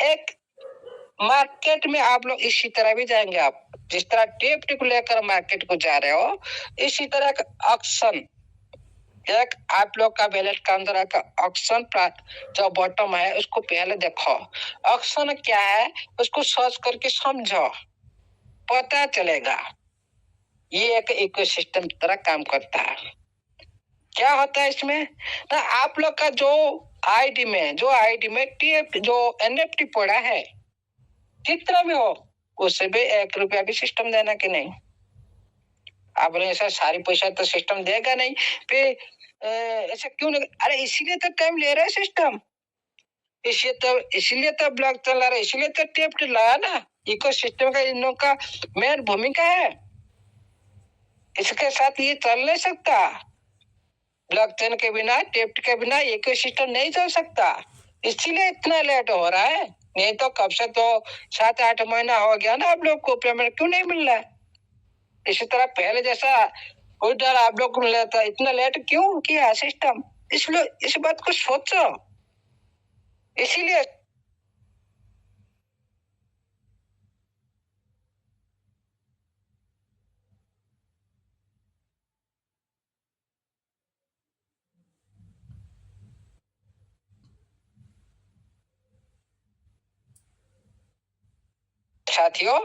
एक मार्केट में आप लोग इसी तरह भी जाएंगे। आप जिस तरह टेप को लेकर मार्केट को जा रहे हो, इसी तरह का ऑक्शन, एक आप लोग का बैलेट का अंदर का ऑक्शन जो बॉटम है उसको पहले देखो, ऑक्शन क्या है उसको सर्च करके समझो, पता चलेगा। ये एक इकोसिस्टम तरह काम करता है। क्या होता है इसमें ना, आप लोग का जो आईडी में टेप जो एनएफटी पड़ा है, कितना भी हो, उससे भी 1 रुपया भी सिस्टम देना कि नहीं? आप बोले ऐसा सारी पैसा तो सिस्टम देगा नहीं, फिर ऐसा क्यों नहीं? अरे इसीलिए तो टाइम ले रहा है सिस्टम, इसीलिए तो ब्लॉक चल रहा है, इसीलिए तो टेप लाया ना। इकोसिस्टम का इन लोग का मेन भूमिका है, इसके साथ ये चल नहीं सकता। ब्लॉकचेन के बिना, टेप के बिना इकोसिस्टम नहीं चल सकता, इसीलिए इतना लेट हो रहा है। नहीं तो कब से तो 7-8 महीना हो गया ना, आप लोग को पेमेंट क्यों नहीं मिल रहा है? इसी तरह पहले जैसा कोई डर आप लोग को मिला था, इतना लेट क्यों किया सिस्टम? इसलिए इस बात को सोचो, इसीलिए साथियों,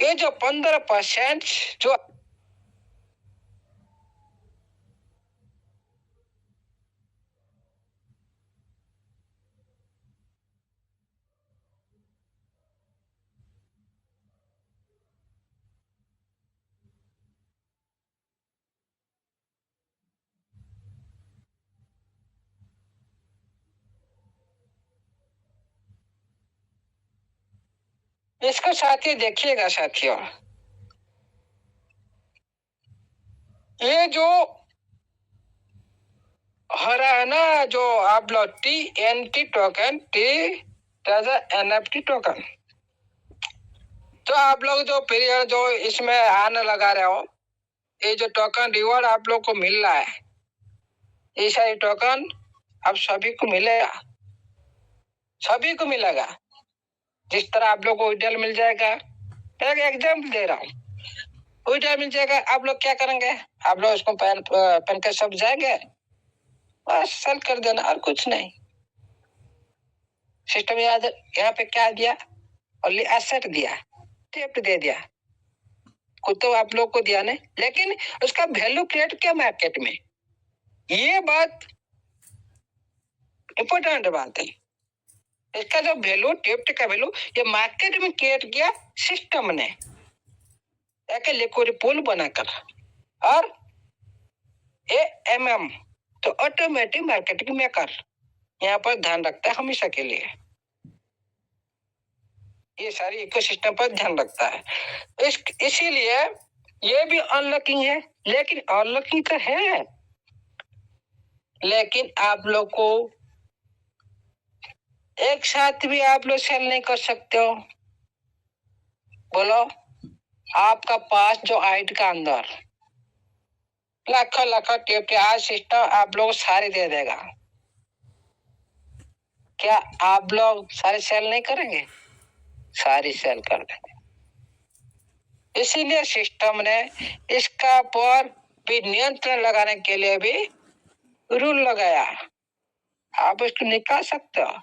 ये जो 15% जो इसको साथियों देखिएगा साथियों, ये जो हो रहा है ना, जो आप लोग TNT टोकन, एनएफटी टोकन, तो आप लोग जो पीरियड जो इसमें आने लगा रहे हो, ये जो टोकन रिवॉर्ड आप लोग को मिल रहा है, ये सारी टोकन अब सभी को मिलेगा, सभी को मिलेगा। जिस तरह आप लोग को विड्रॉल मिल जाएगा, एक एग्जाम्पल दे रहा हूँ, विड्रॉल मिल जाएगा, आप लोग क्या करेंगे? आप लोग उसको पेन के सब जाएंगे, बस सेल कर देना और कुछ नहीं। सिस्टम यहाँ पे क्या दिया? ओनली एसेट दिया, टेप दे दिया, कुछ तो आप लोग को दिया नहीं, लेकिन उसका वैल्यू क्रिएट किया मार्केट में। ये बात इंपॉर्टेंट बात है। इसका जो वैल्यू, टेप का वैल्यू, ये मार्केट में क्रिएट किया सिस्टम ने, एक लिक्विड पूल बनाकर, और AMM तो ऑटोमेटिक मार्केटिंग मेकर यहाँ पर ध्यान रखता है हमेशा के लिए, ये सारी इकोसिस्टम पर ध्यान रखता है। इसीलिए ये भी अनलॉकिंग है, लेकिन अनलॉकिंग तो है, लेकिन आप लोग को एक साथ भी आप लोग सेल नहीं कर सकते हो। बोलो, आपका पास जो आईडी का अंदर लाखों लाखों टेप के आज सिस्टम आप लोग सारे दे देगा, क्या आप लोग सारे सेल नहीं करेंगे? सारी सेल कर देंगे। इसीलिए सिस्टम ने इसका पर भी नियंत्रण लगाने के लिए भी रूल लगाया। आप इसको निकाल सकते हो,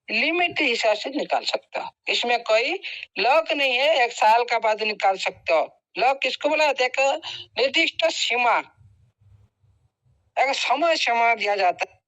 लिमिट के हिसाब से निकाल सकते हो। इसमें कोई लॉक नहीं है, 1 साल का बाद निकाल सकते हो। लॉक किसको बोला जाता है? एक निर्दिष्ट सीमा, एक समय सीमा दिया जाता है।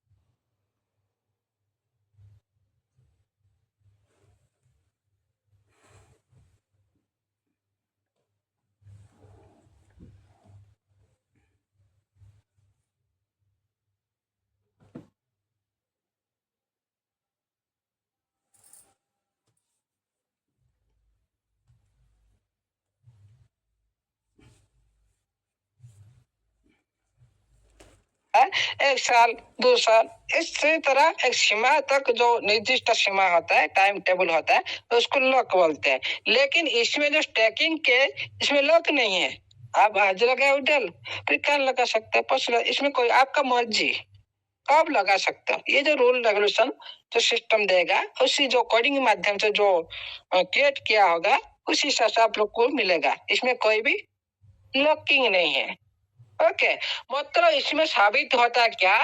एक साल, 2 साल, इसी तरह एक सीमा तक जो निर्दिष्ट सीमा होता है, टाइम टेबल होता है, तो उसको लॉक बोलते हैं। लेकिन इसमें जो स्टैकिंग के, इसमें लॉक नहीं है। आप आज लगाए उठल, फिर कल लगा सकते हैं, परसों, इसमें कोई आपका मर्जी, कब लगा सकते हो। ये जो रूल रेगुलेशन जो सिस्टम देगा, उसी जो कोडिंग के माध्यम से जो क्रिएट किया होगा, उसी हिसाब से आप लोग को मिलेगा। इसमें कोई भी लॉकिंग नहीं है। ओके, मतलब इसमें साबित होता है क्या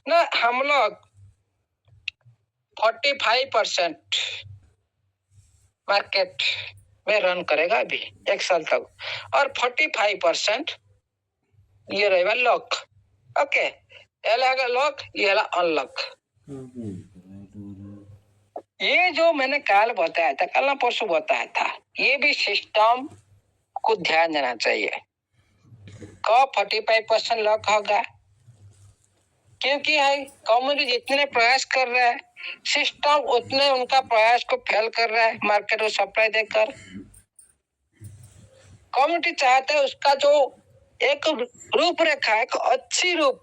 ना, हम लोग 45% मार्केट में रन करेगा अभी 1 साल तक, और 45% ये रहेगा लॉक। ओके, ये रहेगा लॉक, ये रहेगा अनलॉक। ये जो मैंने कल बताया था, कल ना परसों बताया था, ये भी सिस्टम को ध्यान देना चाहिए। कब 45% लॉक होगा? क्योंकि है कम्युनिटी जितने प्रयास कर रहा है, सिस्टम उतने उनका प्रयास को फेल कर रहा है मार्केट को सप्लाई देकर। कम्युनिटी चाहता है उसका जो एक रूपरेखा है, एक अच्छी रूप,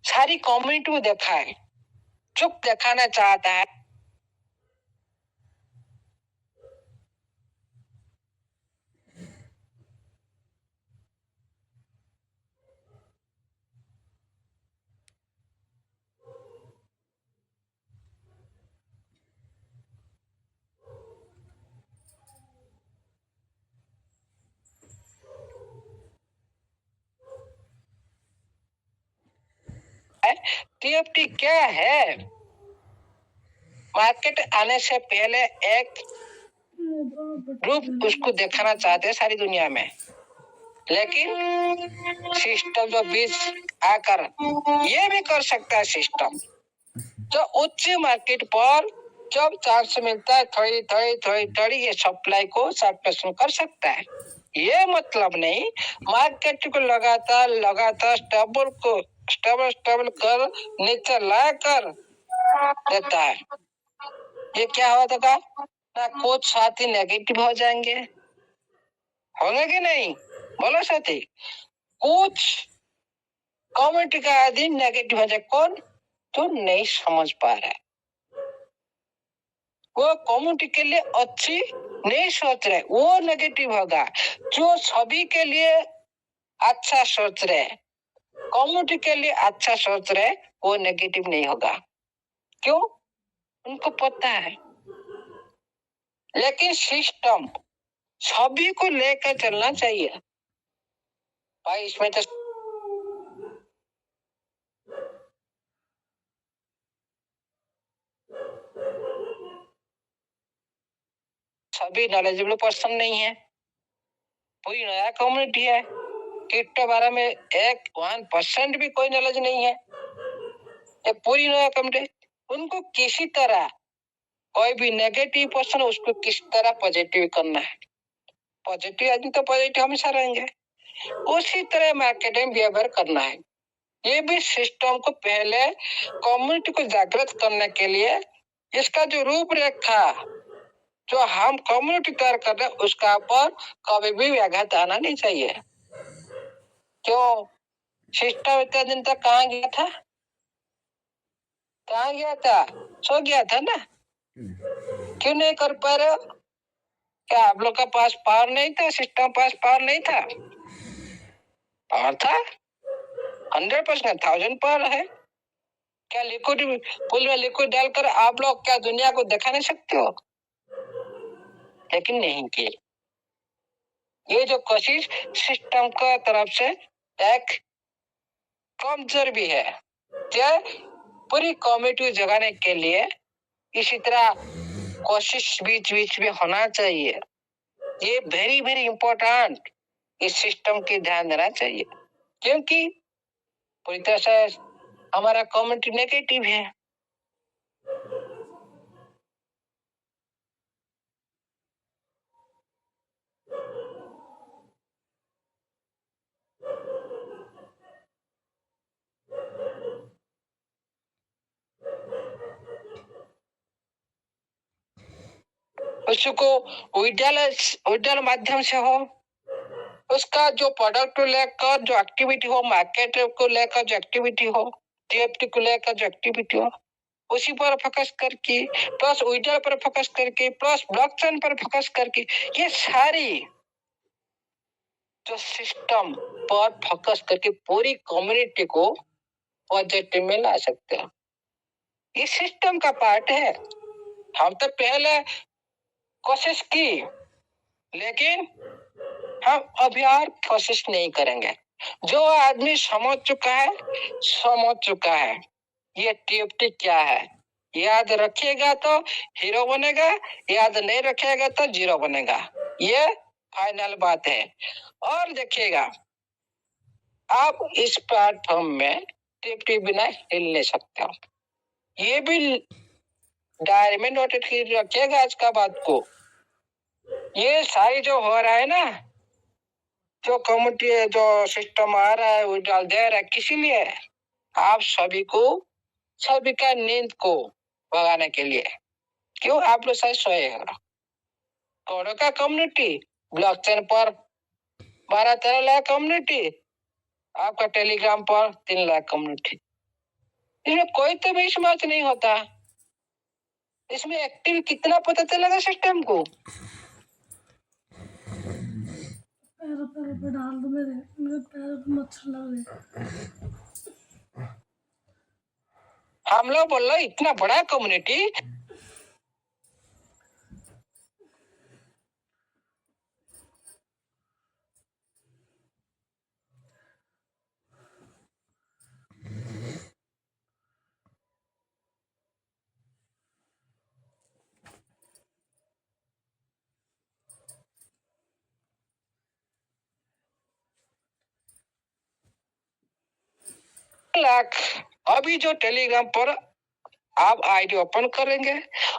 सारी कम्युनिटी को देखा है, चुप दिखाना चाहता है। टीएफटी क्या है? मार्केट आने से पहले एक रूप उसको दिखाना चाहते हैं सारी दुनिया में, लेकिन सिस्टम जो बीच आकर ये भी कर सकता है। सिस्टम जो उच्च मार्केट पर जब चांस मिलता है, थोड़ी ये सप्लाई को सप्रेशन कर सकता है। ये मतलब नहीं मार्केट को लगातार स्टेबल कर नीचे लाकर देता है। ये क्या होगा ना, कुछ साथी नेगेटिव हो जाएंगे, होंगे कि नहीं? बोलो साथी, कुछ कम्युनिटी का आदमी नेगेटिव हो जाए। कौन? जो नहीं समझ पा रहा है, वो कम्युनिटी के लिए अच्छी नहीं सोच रहे, वो नेगेटिव होगा। जो सभी के लिए अच्छा सोच रहे, कम्युनिटी के लिए अच्छा सोच रहे, वो नेगेटिव नहीं होगा। क्यों? उनको पता है। लेकिन सिस्टम सभी को लेकर चलना चाहिए भाई। इसमें तो सभी नॉलेजेबल पर्सन नहीं है, पूरी नया कम्युनिटी है। क्रिप्टो बारे में 1% भी कोई नॉलेज नहीं है, ये पूरी नया कम्युनिटी। उनको किसी तरह कोई भी नेगेटिव पर्सन, उसको किस तरह पॉजिटिव करना है। पॉजिटिव आदमी तो पॉजिटिव हमेशा रहेंगे, उसी तरह मार्केटिंग बिहेवियर करना है। ये भी सिस्टम को पहले कम्युनिटी को जागृत करने के लिए इसका जो रूपरेखा जो हम कम्युनिटी तैयार कर रहे हैं, उसका पर कभी भी व्याघात आना नहीं चाहिए। क्यों? सिस्टम इतने दिन तक कहाँ गया था? कहाँ गया था? सो गया था ना। क्यों नहीं कर पा रहे हो? क्या आप लोग का पास पावर नहीं था? सिस्टम पास पावर नहीं था? पावर था, 100%, 1000 पावर है। क्या लिक्विड पुल में लिक्विड डालकर आप लोग क्या दुनिया को दिखा नहीं सकते हो? लेकिन नहीं किए। ये जो कोशिश सिस्टम का तरफ से एक कमजोर भी है। क्या पूरी कमिटी जगाने के लिए इसी तरह कोशिश बीच बीच में होना चाहिए। ये वेरी वेरी इंपॉर्टेंट, इस सिस्टम की ध्यान देना चाहिए, क्योंकि पूरी तरह से हमारा कम्युनिटी नेगेटिव है। उसको विद्यालय माध्यम से हो, उसका जो प्रोडक्ट को लेकर जो एक्टिविटी हो, मार्केट को लेकर जो एक्टिविटी हो, टीएफटी को लेकर जो एक्टिविटी हो, उसी पर फोकस करके, प्लस विद्यालय पर फोकस करके, प्लस ब्लॉकचेन पर फोकस करके, ये सारी जो सिस्टम पर फोकस करके पूरी कम्युनिटी को पॉजिटिव में ला सकते हैं। ये सिस्टम का पार्ट है। हम तो पहले कोशिश की, लेकिन हम अभी और कोशिश नहीं करेंगे। जो आदमी समझ चुका है ये टीएफटी क्या है, याद रखिएगा तो हीरो बनेगा, याद नहीं रखिएगा तो जीरो बनेगा। ये फाइनल बात है। और देखिएगा, आप इस प्लेटफॉर्म में टीएफटी बिना हिल नहीं सकते हो। ये भी डायरी में नोट रखिएगा आज का बात को। ये सारी जो हो रहा है ना, जो कम्युनिटी जो सिस्टम आ रहा है वो डाल दे रहा है, किसी लिए? आप सभी का नींद को भगाने के लिए। क्यों? आप लोग शायद सोए हो। करोड़ों का कम्युनिटी ब्लॉकचेन पर 12-13 लाख कम्युनिटी, आपका टेलीग्राम पर 3 लाख कम्युनिटी। इसमें कोई तो मिसमैच नहीं होता। इसमें एक्टिव कितना पता चलेगा सिस्टम को? पैर पे डाल दो मेरे पैर पे मच्छर लग रहे। हम लोग बोल रहे इतना बड़ा कम्युनिटी, लाख। अभी जो टेलीग्राम पर आप आईडी ओपन करेंगे,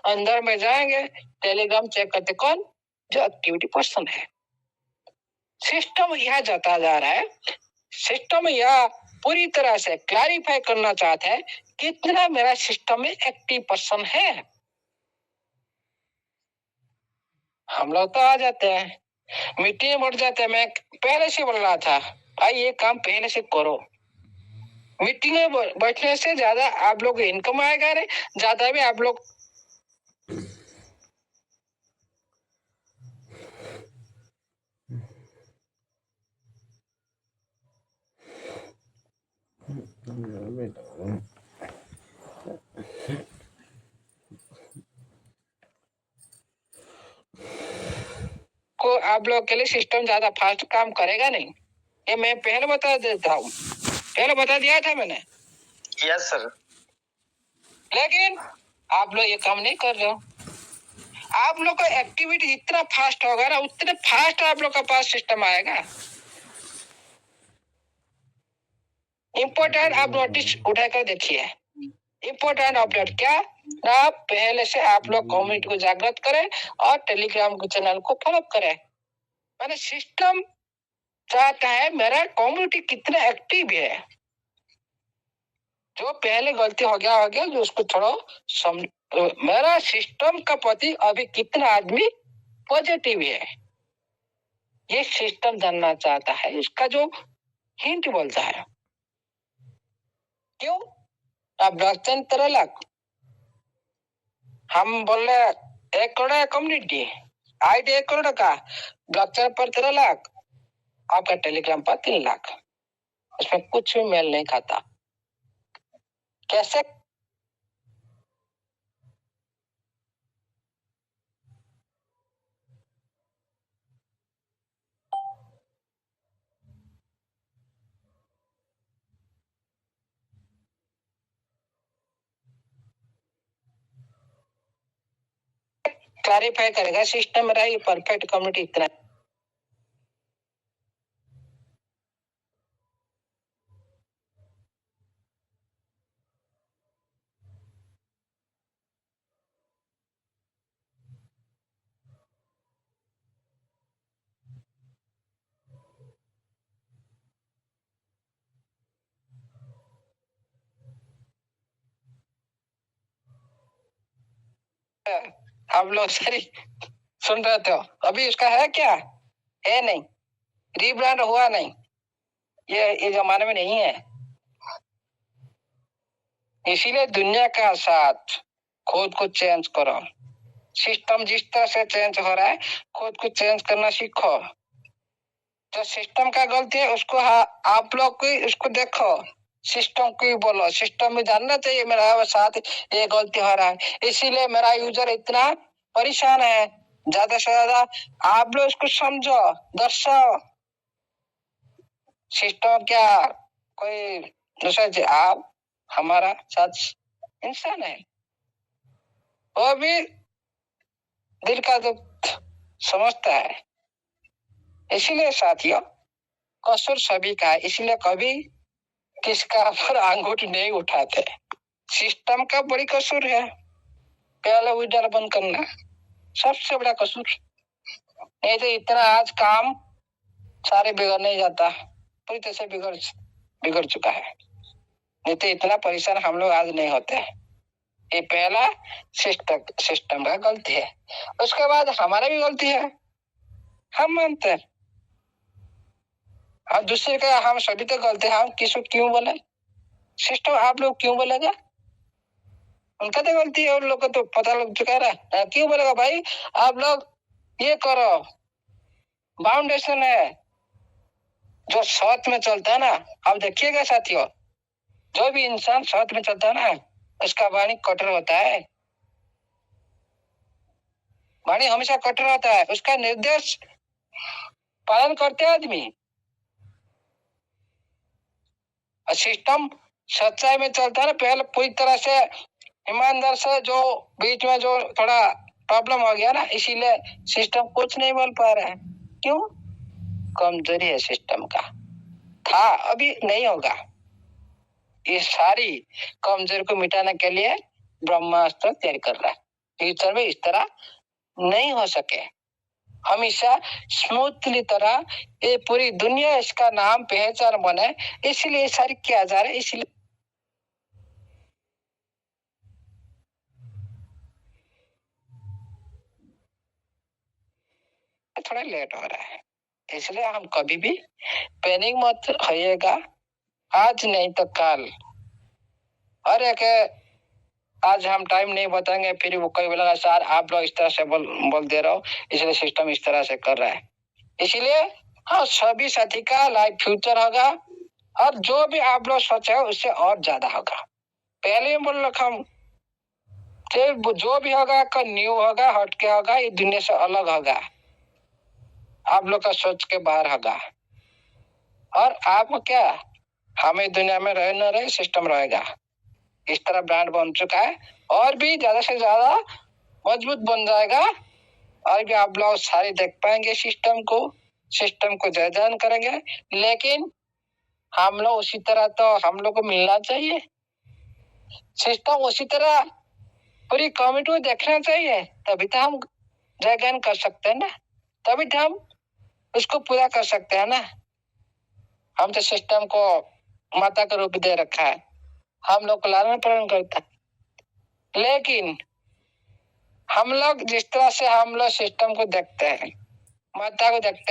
अंदर में जाएंगे, टेलीग्राम चेक करते कौन? जो एक्टिविटी पर्सन है। सिस्टम यह जाता जा रहा है, सिस्टम यह पूरी तरह से क्लैरिफाई करना चाहता है कितना मेरा सिस्टम में एक्टिव पर्सन है। हम लोग तो आ जाते हैं, मीटिंग में बैठ जाते हैं। मैं पहले से बोल रहा था भाई ये काम पहले से करो। मीटिंग में बैठने से ज्यादा आप लोग इनकम आएगा, रे ज्यादा भी आप लोग को आप लोग के लिए सिस्टम ज्यादा फास्ट काम करेगा नहीं। ये मैं पहले बता देता हूँ, पहले बता दिया था मैंने। Yes sir. लेकिन आप लोग ये काम नहीं कर रहे हो। आप लोग का एक्टिविटी जितना फास्ट होगा ना, उतने फास्ट आप लोग का पास सिस्टम आएगा। इम्पोर्टेंट आप नोटिस उठाकर देखिए। इम्पोर्टेंट अपडेट क्या? आप पहले से आप लोग कम्युनिटी को जागृत करें और टेलीग्राम के चैनल को फॉलो करें। मैंने सिस्टम चाहता है मेरा कम्युनिटी कितना एक्टिव है। जो पहले गलती हो गया जो उसको थोड़ा मेरा सिस्टम का प्रति अभी कितना आदमी पॉजिटिव है, ये सिस्टम जानना चाहता है। इसका जो हिंट बोलता है, क्यों? अब ब्लॉकचेन 13 लाख, हम बोल रहे 1 करोड़ कम्युनिटी, आईडी 1 करोड़ का, ब्लॉकचेन पर 13 लाख, आपका टेलीग्राम पर 3 लाख। उसमें कुछ भी मेल नहीं खाता। कैसे क्लैरिफाई करेगा सिस्टम मेरा ये परफेक्ट कम्युनिटी इतना आप लोग सारी सुन रहे थे। अभी उसका है क्या? है नहीं, रीब्रांड हुआ नहीं, ये जमाने में नहीं है। इसीलिए दुनिया का साथ खुद को चेंज करो। सिस्टम जिस तरह से चेंज हो रहा है, खुद को चेंज करना सीखो। जो सिस्टम का गलती है उसको आप लोग को उसको देखो, सिस्टम को बोलो। सिस्टम में जानना चाहिए मेरा साथ ये गलती हो रहा है, इसीलिए मेरा यूजर इतना परेशान है। ज्यादा से ज्यादा आप लोग इसको समझो, दर्शाओ। सिस्टम क्या कोई दूसरा, आप हमारा साथ इंसान है, वो भी दिल का दुख समझता है। इसीलिए साथियों कसूर सभी का है, इसलिए कभी किसका पर अंगूठी नहीं उठाते। सिस्टम का बड़ी कसूर है, पहले विड्रॉल बंद करना सबसे बड़ा कसूर। नहीं तो इतना आज काम सारे बिगड़ नहीं जाता, पूरी तरह से बिगड़ चुका है। नहीं तो इतना परेशान हम लोग आज नहीं होते। ये पहला सिस्टम का गलती है, उसके बाद हमारा भी गलती है, हम मानते हैं। और दूसरे का हम सभी तो गलती है, हम किसको क्यों बोले? सिस्टम आप लोग क्यों बोलेगा? उनका तो गलती है, उन लोग को तो पता लग चुका है। क्यों बोलेगा भाई? आप लोग ये करो, बाउंडेशन है जो साथ में चलता है ना। आप देखिएगा साथियों, जो भी इंसान साथ में चलता है ना, उसका वाणी कठोर होता है। वाणी हमेशा कठोर होता है, उसका निर्देश पालन करते आदमी। सिस्टम सच्चाई में चलता है ना, पहले पूरी तरह से ईमानदार से, जो बीच में जो थोड़ा प्रॉब्लम हो गया ना, इसीलिए सिस्टम कुछ नहीं बोल पा रहा है। क्यों? कमजोरी है सिस्टम का, था अभी नहीं होगा। ये सारी कमजोरी को मिटाने के लिए ब्रह्मास्त्र तैयारी कर रहा है। फ्यूचर में इस तरह नहीं हो सके, हमेशा स्मूथली तरह ये पूरी दुनिया इसका नाम पहचान बने, इसलिए सारी किया जा रहा है। इसलिए थोड़ा लेट हो रहा है, इसलिए हम कभी भी पैनिक मत होइएगा। आज नहीं तो कल। और एक आज हम टाइम नहीं बताएंगे, फिर वो कोई बोलेगा सर आप लोग इस तरह से बोल दे रहे हो, इसलिए सिस्टम इस तरह से कर रहा है। इसीलिए हाँ, सभी साथी का लाइफ फ्यूचर होगा, और जो भी आप लोग सोचे हो उससे और ज्यादा होगा। पहले ही बोल रखा हूं, जो भी होगा का न्यू होगा, हटके होगा, ये दुनिया से अलग होगा, आप लोग का सोच के बाहर होगा। और आपको क्या, हमें दुनिया में रहे न रहे, सिस्टम रहेगा। इस तरह ब्रांड बन चुका है, और भी ज्यादा से ज्यादा मजबूत बन जाएगा। और भी आप लोग सारे देख पाएंगे सिस्टम को जय जयन करेंगे। लेकिन हम लोग उसी तरह, तो हम लोग को मिलना चाहिए। सिस्टम उसी तरह पूरी कम्युनिटी को देखना चाहिए, तभी तो हम जय जयन कर सकते हैं ना, तभी तो हम उसको पूरा कर सकते हैं ना। हम तो सिस्टम को माता का रूप दे रखा है, हम लोग को लालन पालन करता है। लेकिन हम लोग जिस तरह से हम लोग सिस्टम को देखते हैं, माता को देखते हैं,